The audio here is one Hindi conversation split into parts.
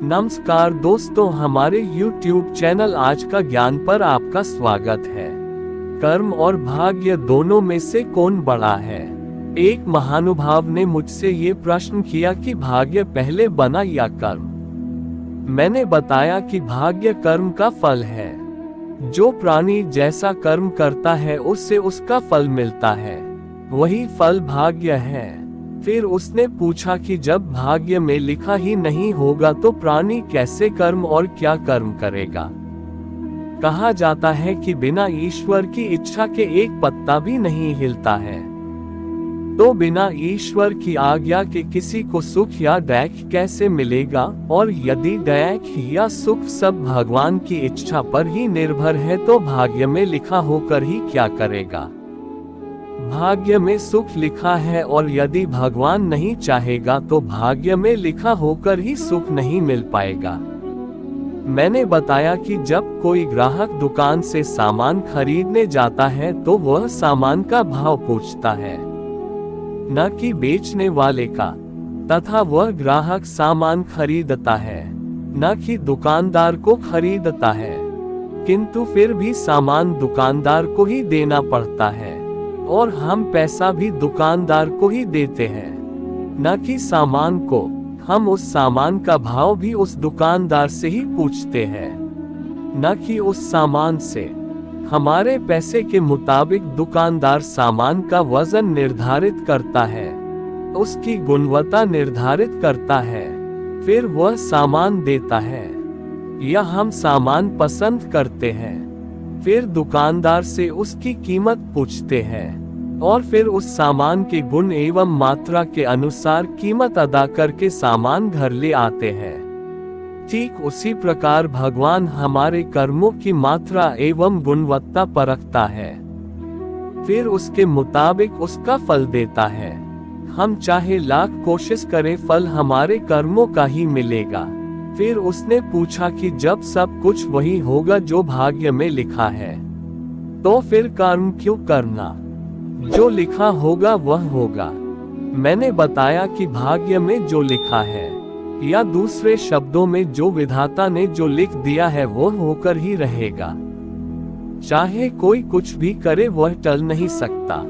नमस्कार दोस्तों, हमारे YouTube चैनल आज का ज्ञान पर आपका स्वागत है। कर्म और भाग्य दोनों में से कौन बड़ा है? एक महानुभाव ने मुझसे ये प्रश्न किया कि भाग्य पहले बना या कर्म। मैंने बताया कि भाग्य कर्म का फल है। जो प्राणी जैसा कर्म करता है उससे उसका फल मिलता है, वही फल भाग्य है। फिर उसने पूछा कि जब भाग्य में लिखा ही नहीं होगा तो प्राणी कैसे कर्म और क्या कर्म करेगा? कहा जाता है कि बिना ईश्वर की इच्छा के एक पत्ता भी नहीं हिलता है। तो बिना ईश्वर की आज्ञा के किसी को सुख या दैख कैसे मिलेगा? और यदि दैख या सुख सब भगवान की इच्छा पर ही निर्भर है तो भाग्य में लिखा होकर ही क्या करेगा? भाग्य में सुख लिखा है और यदि भगवान नहीं चाहेगा तो भाग्य में लिखा होकर ही सुख नहीं मिल पाएगा। मैंने बताया कि जब कोई ग्राहक दुकान से सामान खरीदने जाता है तो वह सामान का भाव पूछता है, न कि बेचने वाले का, तथा वह ग्राहक सामान खरीदता है, न कि दुकानदार को खरीदता है। किंतु फिर भी सामान दुकानदार को ही देना पड़ता है और हम पैसा भी दुकानदार को ही देते हैं, न कि सामान को। हम उस सामान का भाव भी उस दुकानदार से ही पूछते हैं, न कि उस सामान से। हमारे पैसे के मुताबिक दुकानदार सामान का वजन निर्धारित करता है, उसकी गुणवत्ता निर्धारित करता है, फिर वह सामान देता है। या हम सामान पसंद करते हैं, फिर दुकानदार से उसकी कीमत पूछते हैं और फिर उस सामान के गुण एवं मात्रा के अनुसार कीमत अदा करके सामान घर ले आते हैं। ठीक उसी प्रकार भगवान हमारे कर्मों की मात्रा एवं गुणवत्ता परखता है, फिर उसके मुताबिक उसका फल देता है। हम चाहे लाख कोशिश करें, फल हमारे कर्मों का ही मिलेगा। फिर उसने पूछा कि जब सब कुछ वही होगा जो भाग्य में लिखा है, तो फिर कर्म क्यों करना? जो लिखा होगा वह होगा। मैंने बताया कि भाग्य में जो लिखा है, या दूसरे शब्दों में जो विधाता ने जो लिख दिया है वो होकर ही रहेगा। चाहे कोई कुछ भी करे वह टल नहीं सकता।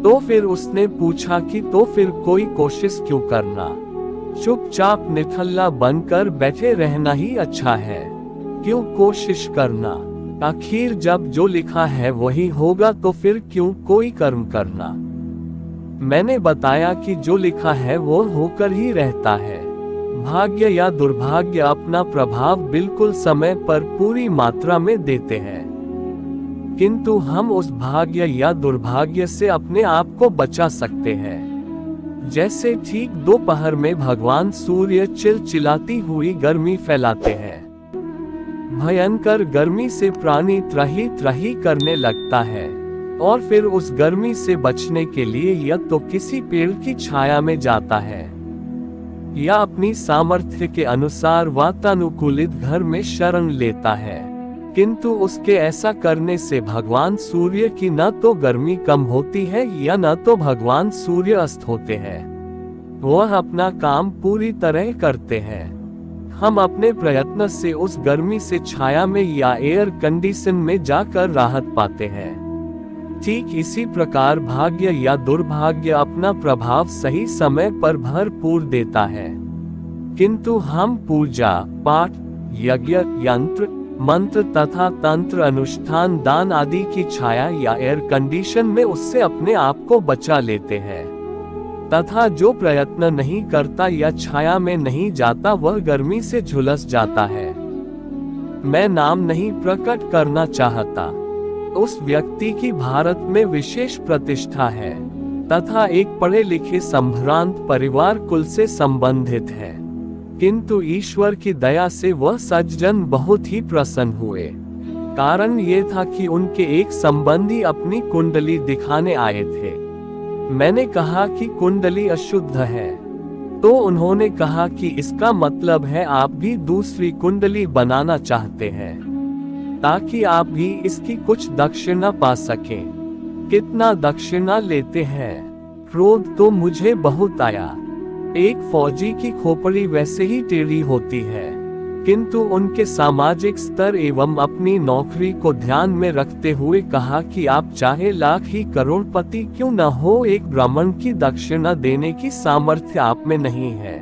तो फिर उसने पूछा कि तो फिर कोई कोशिश क्यों करना? चुपचाप निठल्ला बनकर बैठे रहना ही अच्छा है, क्यों कोशिश करना? आखिर जब जो लिखा है वही होगा तो फिर क्यों कोई कर्म करना? मैंने बताया कि जो लिखा है वो होकर ही रहता है। भाग्य या दुर्भाग्य अपना प्रभाव बिल्कुल समय पर पूरी मात्रा में देते हैं, किंतु हम उस भाग्य या दुर्भाग्य से अपने आप को बचा सकते हैं। जैसे ठीक दोपहर में भगवान सूर्य चिलचिलाती हुई गर्मी फैलाते हैं। भयंकर गर्मी से प्राणी त्राही त्राही करने लगता है और फिर उस गर्मी से बचने के लिए या तो किसी पेड़ की छाया में जाता है या अपनी सामर्थ्य के अनुसार वातानुकूलित घर में शरण लेता है। किंतु उसके ऐसा करने से भगवान सूर्य की न तो गर्मी कम होती है या न तो भगवान सूर्य अस्त होते हैं। वह अपना काम पूरी तरह करते हैं। हम अपने प्रयत्न से उस गर्मी से छाया में या एयर कंडीशन में जाकर राहत पाते हैं। ठीक इसी प्रकार भाग्य या दुर्भाग्य अपना प्रभाव सही समय पर भरपूर देता है, किंतु हम पूजा पाठ, यज्ञ, यंत्र, मंत्र तथा तंत्र अनुष्ठान, दान आदि की छाया या एयर कंडीशन में उससे अपने आप को बचा लेते हैं। तथा जो प्रयत्न नहीं करता या छाया में नहीं जाता वह गर्मी से झुलस जाता है। मैं नाम नहीं प्रकट करना चाहता। उस व्यक्ति की भारत में विशेष प्रतिष्ठा है तथा एक पढ़े लिखे संभ्रांत परिवार कुल से संबंधित है, किंतु ईश्वर की दया से वह सज्जन बहुत ही प्रसन्न हुए। कारण ये था कि उनके एक संबंधी अपनी कुंडली दिखाने आए थे। मैंने कहा कि कुंडली अशुद्ध है, तो उन्होंने कहा कि इसका मतलब है आप भी दूसरी कुंडली बनाना चाहते हैं ताकि आप भी इसकी कुछ दक्षिणा पा सकें। कितना दक्षिणा लेते हैं? क्रोध तो मुझे बहुत आया। एक फौजी की खोपड़ी वैसे ही टेढ़ी होती है, किंतु उनके सामाजिक स्तर एवं अपनी नौकरी को ध्यान में रखते हुए कहा कि आप चाहे लाख ही करोड़पति क्यों न हो, एक ब्राह्मण की दक्षिणा देने की सामर्थ्य आप में नहीं है।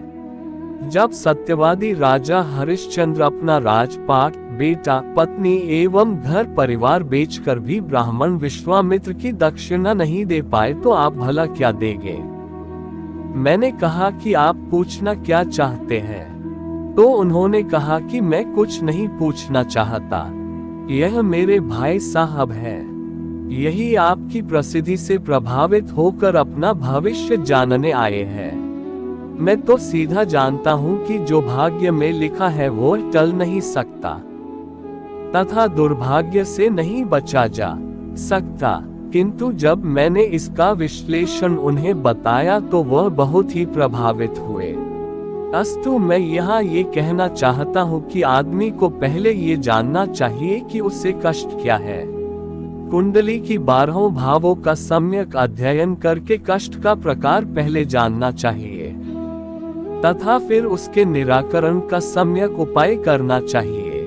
जब सत्यवादी राजा हरिश्चंद्र अपना राजपाट, बेटा, पत्नी एवं घर परिवार बेचकर भी ब्राह्मण विश्वामित्र की दक्षिणा नहीं दे पाए तो आप भला क्या देंगे। मैंने कहा कि आप पूछना क्या चाहते हैं, तो उन्होंने कहा कि मैं कुछ नहीं पूछना चाहता, यह मेरे भाई साहब है। यही आपकी प्रसिद्धि से प्रभावित होकर अपना भविष्य जानने आए हैं। मैं तो सीधा जानता हूँ कि जो भाग्य में लिखा है वो टल नहीं सकता तथा दुर्भाग्य से नहीं बचा जा सकता। किंतु जब मैंने इसका विश्लेषण उन्हें बताया तो वह बहुत ही प्रभावित हुए। अस्तु, मैं यहाँ ये कहना चाहता हूँ कि आदमी को पहले ये जानना चाहिए कि उसे कष्ट क्या है। कुंडली की 12 भावों का सम्यक अध्ययन करके कष्ट का प्रकार पहले जानना चाहिए तथा फिर उसके निराकरण का सम्यक उपाय करना चाहिए।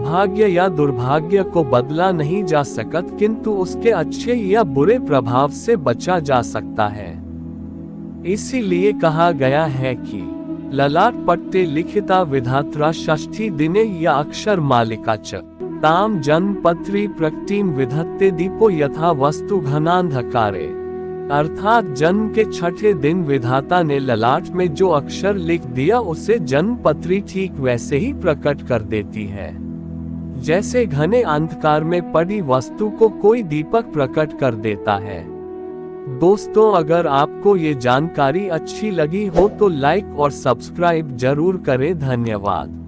भाग्य या दुर्भाग्य को बदला नहीं जा सकत, किंतु उसके अच्छे या बुरे प्रभाव से बचा जा सकता है। इसीलिए कहा गया है कि ललाट पट्टे लिखिता विधात्रा षष्ठी दिने या अक्षर मालिका च ताम जन्मपत्री प्रकटीम विधत्ते दीपो यथा वस्तु घनांधकारे। अर्थात जन्म के छठे दिन विधाता ने ललाट में जो अक्षर लिख दिया उसे जन्मपत्री ठीक वैसे ही प्रकट कर देती है जैसे घने अंधकार में पड़ी वस्तु को कोई दीपक प्रकट कर देता है। दोस्तों, अगर आपको ये जानकारी अच्छी लगी हो तो लाइक और सब्सक्राइब जरूर करें। धन्यवाद।